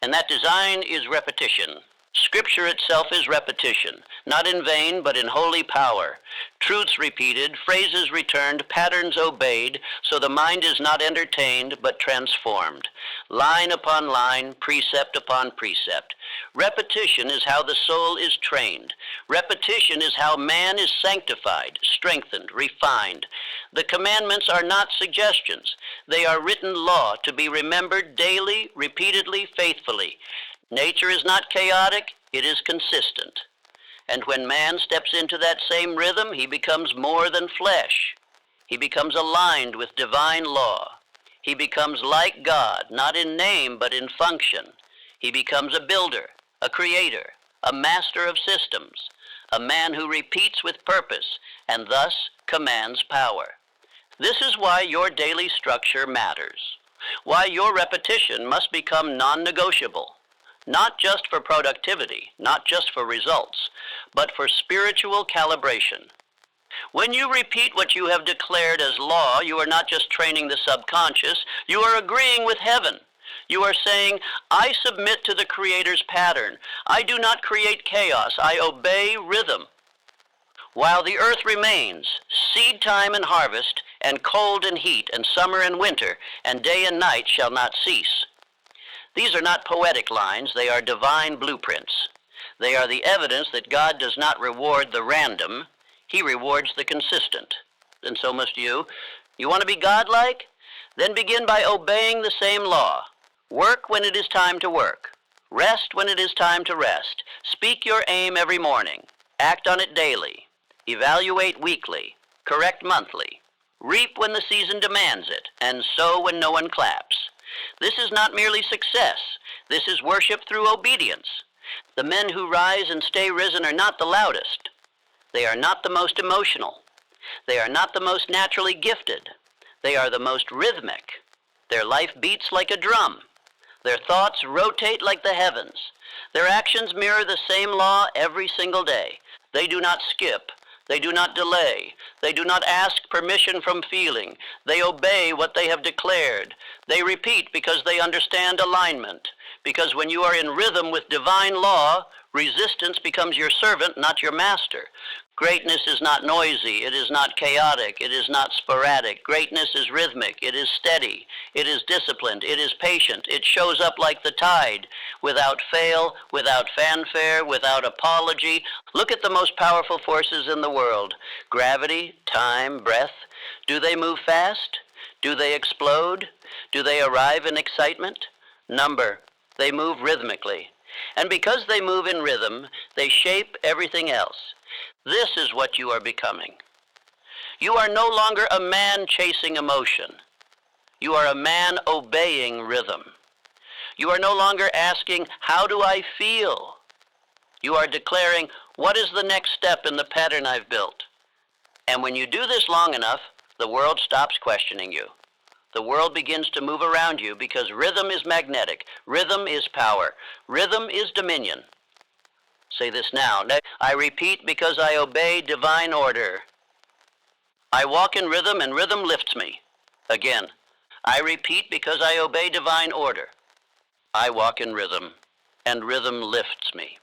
And that design is repetition. Scripture itself is repetition, not in vain, but in holy power. Truths repeated, phrases returned, patterns obeyed, so the mind is not entertained, but transformed. Line upon line, precept upon precept. Repetition is how the soul is trained. Repetition is how man is sanctified, strengthened, refined. The commandments are not suggestions. They are written law to be remembered daily, repeatedly, faithfully. Nature is not chaotic, it is consistent. And when man steps into that same rhythm, he becomes more than flesh. He becomes aligned with divine law. He becomes like God, not in name, but in function. He becomes a builder, a creator, a master of systems, a man who repeats with purpose and thus commands power. This is why your daily structure matters, why your repetition must become non-negotiable. Not just for productivity, not just for results, but for spiritual calibration. When you repeat what you have declared as law, you are not just training the subconscious, you are agreeing with heaven. You are saying, I submit to the Creator's pattern. I do not create chaos, I obey rhythm. While the earth remains, seed time and harvest, and cold and heat, and summer and winter, and day and night shall not cease. These are not poetic lines, they are divine blueprints. They are the evidence that God does not reward the random, He rewards the consistent. And so must you. You want to be godlike? Then begin by obeying the same law. Work when it is time to work. Rest when it is time to rest. Speak your aim every morning. Act on it daily. Evaluate weekly. Correct monthly. Reap when the season demands it, and sow when no one claps. This is not merely success. This is worship through obedience. The men who rise and stay risen are not the loudest. They are not the most emotional. They are not the most naturally gifted. They are the most rhythmic. Their life beats like a drum. Their thoughts rotate like the heavens. Their actions mirror the same law every single day. They do not skip. They do not delay. They do not ask permission from feeling. They obey what they have declared. They repeat because they understand alignment. Because when you are in rhythm with divine law, resistance becomes your servant, not your master. Greatness is not noisy. It is not chaotic. It is not sporadic. Greatness is rhythmic. It is steady. It is disciplined. It is patient. It shows up like the tide, without fail, without fanfare, without apology. Look at the most powerful forces in the world. Gravity, time, breath. Do they move fast? Do they explode? Do they arrive in excitement? Number. They move rhythmically. And because they move in rhythm, they shape everything else. This is what you are becoming. You are no longer a man chasing emotion. You are a man obeying rhythm. You are no longer asking, how do I feel? You are declaring, what is the next step in the pattern I've built? And when you do this long enough, the world stops questioning you. The world begins to move around you because rhythm is magnetic. Rhythm is power. Rhythm is dominion. Say this now. I repeat because I obey divine order. I walk in rhythm and rhythm lifts me. Again. I repeat because I obey divine order. I walk in rhythm and rhythm lifts me.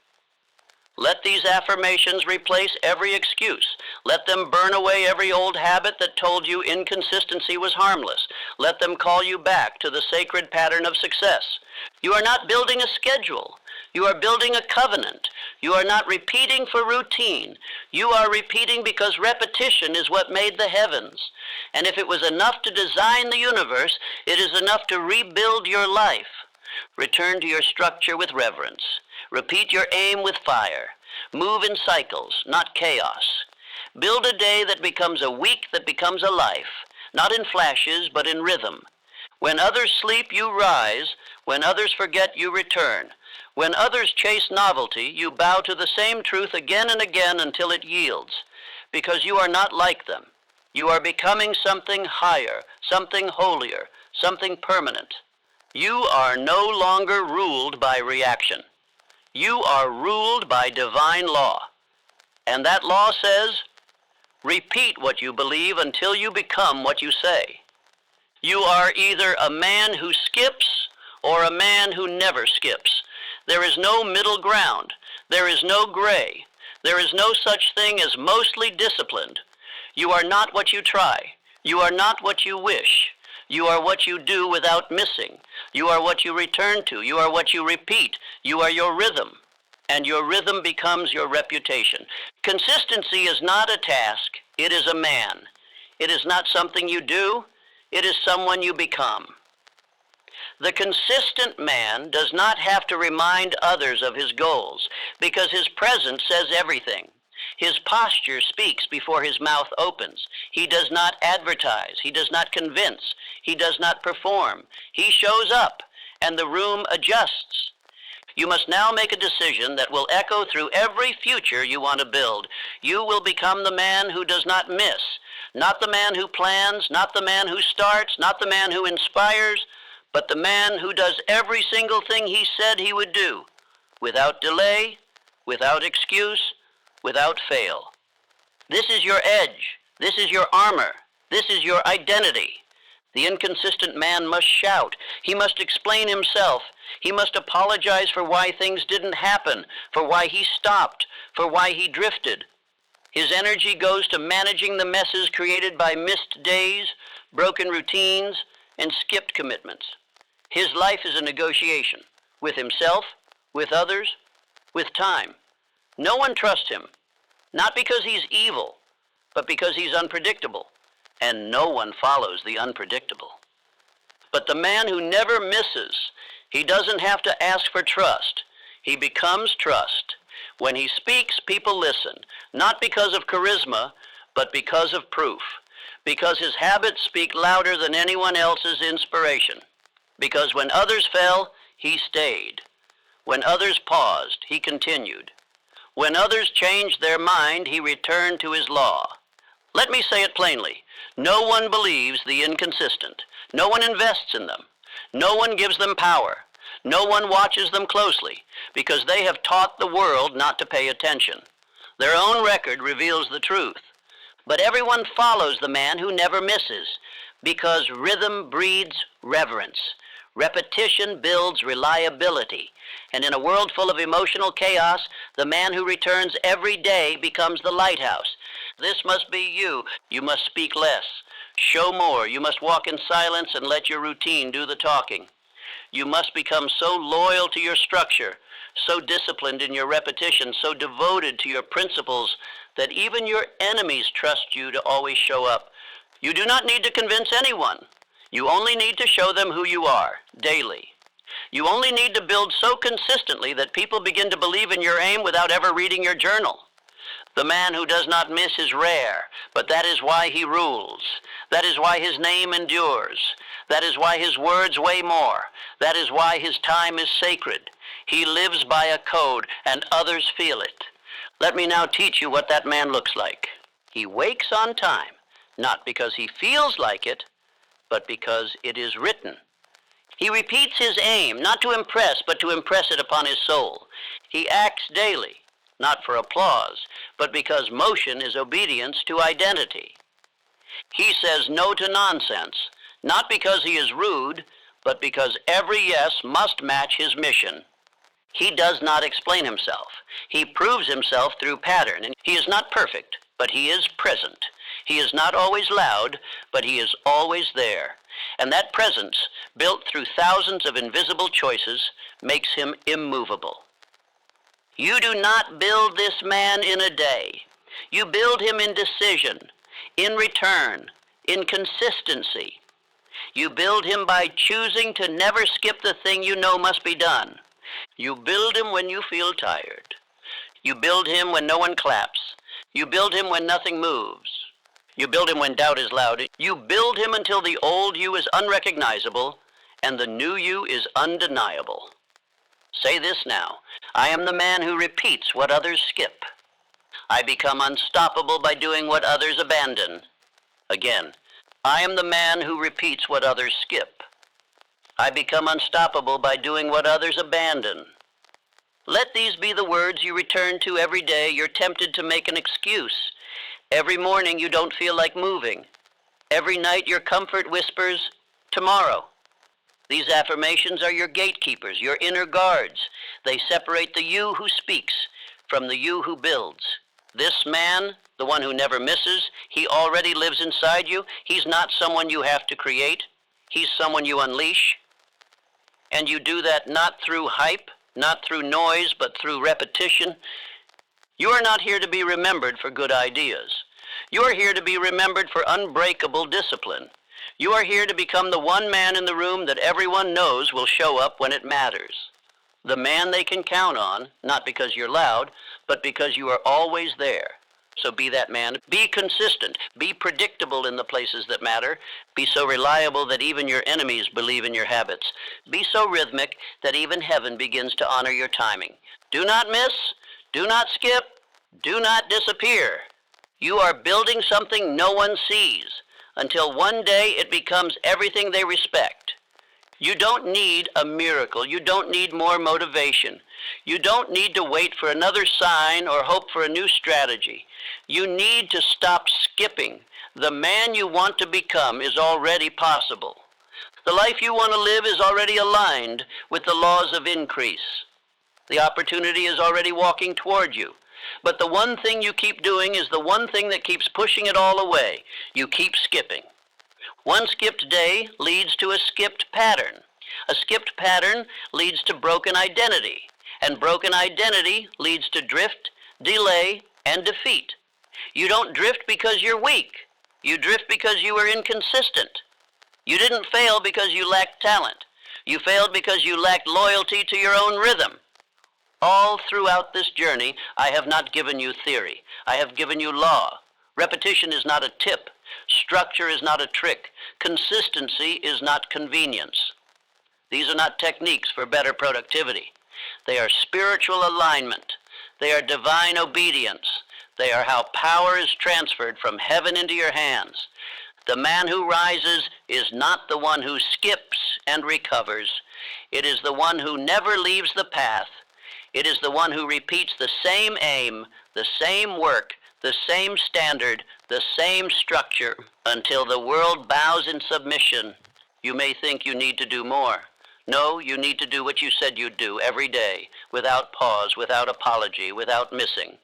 Let these affirmations replace every excuse. Let them burn away every old habit that told you inconsistency was harmless. Let them call you back to the sacred pattern of success. You are not building a schedule. You are building a covenant. You are not repeating for routine. You are repeating because repetition is what made the heavens. And if it was enough to design the universe, it is enough to rebuild your life. Return to your structure with reverence. Repeat your aim with fire. Move in cycles, not chaos. Build a day that becomes a week that becomes a life, not in flashes, but in rhythm. When others sleep, you rise. When others forget, you return. When others chase novelty, you bow to the same truth again and again until it yields, because you are not like them. You are becoming something higher, something holier, something permanent. You are no longer ruled by reaction. You are ruled by divine law. And that law says, repeat what you believe until you become what you say. You are either a man who skips or a man who never skips. There is no middle ground. There is no gray. There is no such thing as mostly disciplined. You are not what you try. You are not what you wish. You are what you do without missing. You are what you return to. You are what you repeat. You are your rhythm. And your rhythm becomes your reputation. Consistency is not a task. It is a man. It is not something you do. It is someone you become. The consistent man does not have to remind others of his goals because his presence says everything. His posture speaks before his mouth opens. He does not advertise. He does not convince. He does not perform. He shows up, and the room adjusts. You must now make a decision that will echo through every future you want to build. You will become the man who does not miss, not the man who plans, not the man who starts, not the man who inspires, but the man who does every single thing he said he would do, without delay, without excuse, without fail. This is your edge. This is your armor. This is your identity. The inconsistent man must shout. He must explain himself. He must apologize for why things didn't happen, for why he stopped, for why he drifted. His energy goes to managing the messes created by missed days, broken routines, and skipped commitments. His life is a negotiation with himself, with others, with time. No one trusts him, not because he's evil, but because he's unpredictable, and no one follows the unpredictable. But the man who never misses, he doesn't have to ask for trust. He becomes trust. When he speaks, people listen, not because of charisma, but because of proof, because his habits speak louder than anyone else's inspiration, because when others fell, he stayed. When others paused, he continued. When others changed their mind, he returned to his law. Let me say it plainly. No one believes the inconsistent. No one invests in them. No one gives them power. No one watches them closely because they have taught the world not to pay attention. Their own record reveals the truth. But everyone follows the man who never misses because rhythm breeds reverence. Repetition builds reliability. And in a world full of emotional chaos, the man who returns every day becomes the lighthouse. This must be you. You must speak less. Show more. You must walk in silence and let your routine do the talking. You must become so loyal to your structure, so disciplined in your repetition, so devoted to your principles that even your enemies trust you to always show up. You do not need to convince anyone. You only need to show them who you are, daily. You only need to build so consistently that people begin to believe in your aim without ever reading your journal. The man who does not miss is rare, but that is why he rules. That is why his name endures. That is why his words weigh more. That is why his time is sacred. He lives by a code, and others feel it. Let me now teach you what that man looks like. He wakes on time, not because he feels like it, but because it is written. He repeats his aim, not to impress, but to impress it upon his soul. He acts daily, not for applause, but because motion is obedience to identity. He says no to nonsense, not because he is rude, but because every yes must match his mission. He does not explain himself. He proves himself through pattern. And he is not perfect, but he is present. He is not always loud, but he is always there. And that presence, built through thousands of invisible choices, makes him immovable. You do not build this man in a day. You build him in decision, in return, in consistency. You build him by choosing to never skip the thing you know must be done. You build him when you feel tired. You build him when no one claps. You build him when nothing moves. You build him when doubt is loud. You build him until the old you is unrecognizable and the new you is undeniable. Say this now. I am the man who repeats what others skip. I become unstoppable by doing what others abandon. Again, I am the man who repeats what others skip. I become unstoppable by doing what others abandon. Let these be the words you return to every day. You're tempted to make an excuse. Every morning you don't feel like moving. Every night your comfort whispers, tomorrow. These affirmations are your gatekeepers, your inner guards. They separate the you who speaks from the you who builds. This man, the one who never misses, he already lives inside you. He's not someone you have to create. He's someone you unleash. And you do that not through hype, not through noise, but through repetition. You are not here to be remembered for good ideas. You are here to be remembered for unbreakable discipline. You are here to become the one man in the room that everyone knows will show up when it matters. The man they can count on, not because you're loud, but because you are always there. So be that man. Be consistent. Be predictable in the places that matter. Be so reliable that even your enemies believe in your habits. Be so rhythmic that even heaven begins to honor your timing. Do not miss. Do not skip. Do not disappear. You are building something no one sees until one day it becomes everything they respect. You don't need a miracle. You don't need more motivation. You don't need to wait for another sign or hope for a new strategy. You need to stop skipping. The man you want to become is already possible. The life you want to live is already aligned with the laws of increase. The opportunity is already walking toward you. But the one thing you keep doing is the one thing that keeps pushing it all away. You keep skipping. One skipped day leads to a skipped pattern. A skipped pattern leads to broken identity. And broken identity leads to drift, delay, and defeat. You don't drift because you're weak. You drift because you are inconsistent. You didn't fail because you lacked talent. You failed because you lacked loyalty to your own rhythm. All throughout this journey, I have not given you theory. I have given you law. Repetition is not a tip. Structure is not a trick. Consistency is not convenience. These are not techniques for better productivity. They are spiritual alignment. They are divine obedience. They are how power is transferred from heaven into your hands. The man who rises is not the one who skips and recovers. It is the one who never leaves the path. It is the one who repeats the same aim, the same work, the same standard, the same structure, until the world bows in submission. You may think you need to do more. No, you need to do what you said you'd do every day, without pause, without apology, without missing.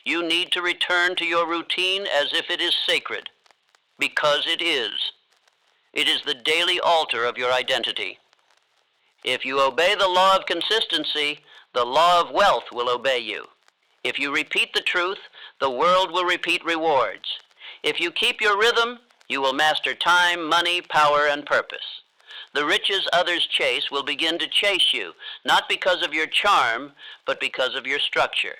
You need to return to your routine as if it is sacred, because it is. It is the daily altar of your identity. If you obey the law of consistency, the law of wealth will obey you. If you repeat the truth, the world will repeat rewards. If you keep your rhythm, you will master time, money, power, and purpose. The riches others chase will begin to chase you, not because of your charm, but because of your structure.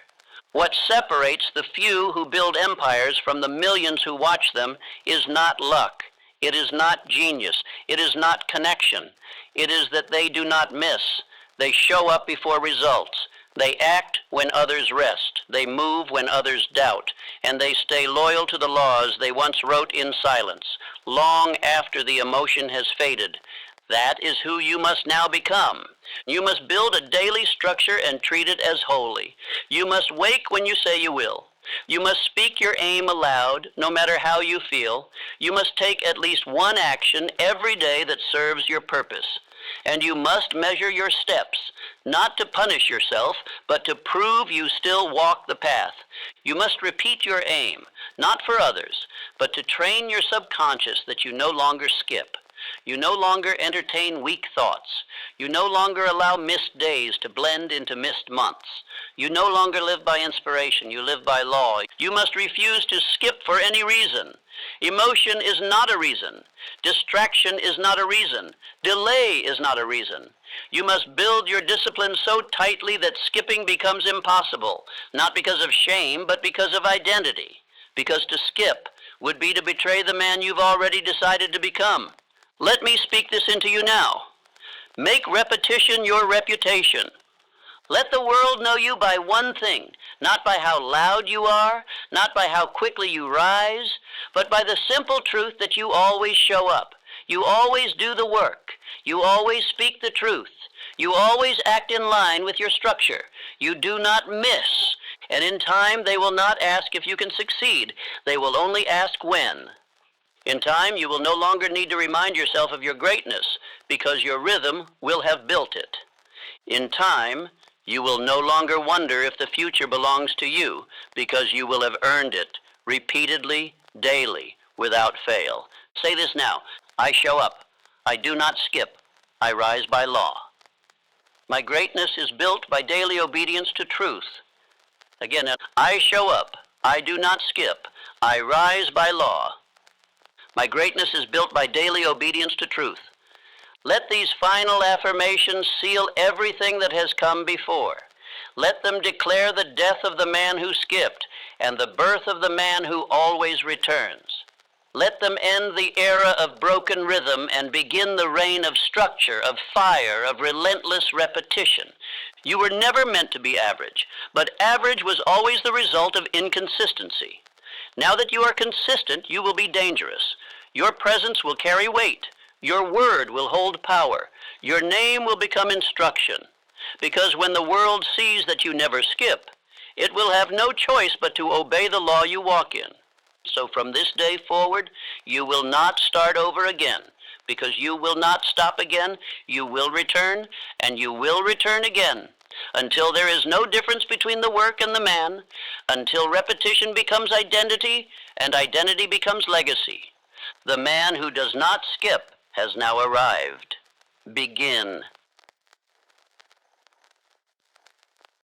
What separates the few who build empires from the millions who watch them is not luck. It is not genius. It is not connection. It is that they do not miss. They show up before results. They act when others rest. They move when others doubt. And they stay loyal to the laws they once wrote in silence, long after the emotion has faded. That is who you must now become. You must build a daily structure and treat it as holy. You must wake when you say you will. You must speak your aim aloud, no matter how you feel. You must take at least one action every day that serves your purpose. And you must measure your steps, not to punish yourself, but to prove you still walk the path. You must repeat your aim, not for others, but to train your subconscious that you no longer skip. You no longer entertain weak thoughts. You no longer allow missed days to blend into missed months. You no longer live by inspiration. You live by law. You must refuse to skip for any reason. Emotion is not a reason. Distraction is not a reason. Delay is not a reason. You must build your discipline so tightly that skipping becomes impossible, not because of shame, but because of identity. Because to skip would be to betray the man you've already decided to become. Let me speak this into you now. Make repetition your reputation. Let the world know you by one thing, not by how loud you are, not by how quickly you rise, but by the simple truth that you always show up. You always do the work. You always speak the truth. You always act in line with your structure. You do not miss. And in time, they will not ask if you can succeed. They will only ask when. In time, you will no longer need to remind yourself of your greatness because your rhythm will have built it. In time, you will no longer wonder if the future belongs to you because you will have earned it repeatedly, daily, without fail. Say this now. I show up. I do not skip. I rise by law. My greatness is built by daily obedience to truth. Again, I show up. I do not skip. I rise by law. My greatness is built by daily obedience to truth. Let these final affirmations seal everything that has come before. Let them declare the death of the man who skipped and the birth of the man who always returns. Let them end the era of broken rhythm and begin the reign of structure, of fire, of relentless repetition. You were never meant to be average, but average was always the result of inconsistency. Now that you are consistent, you will be dangerous. Your presence will carry weight. Your word will hold power. Your name will become instruction. Because when the world sees that you never skip, it will have no choice but to obey the law you walk in. So from this day forward, you will not start over again. Because you will not stop again, you will return, and you will return again. Until there is no difference between the work and the man, until repetition becomes identity, and identity becomes legacy. The man who does not skip has now arrived. Begin.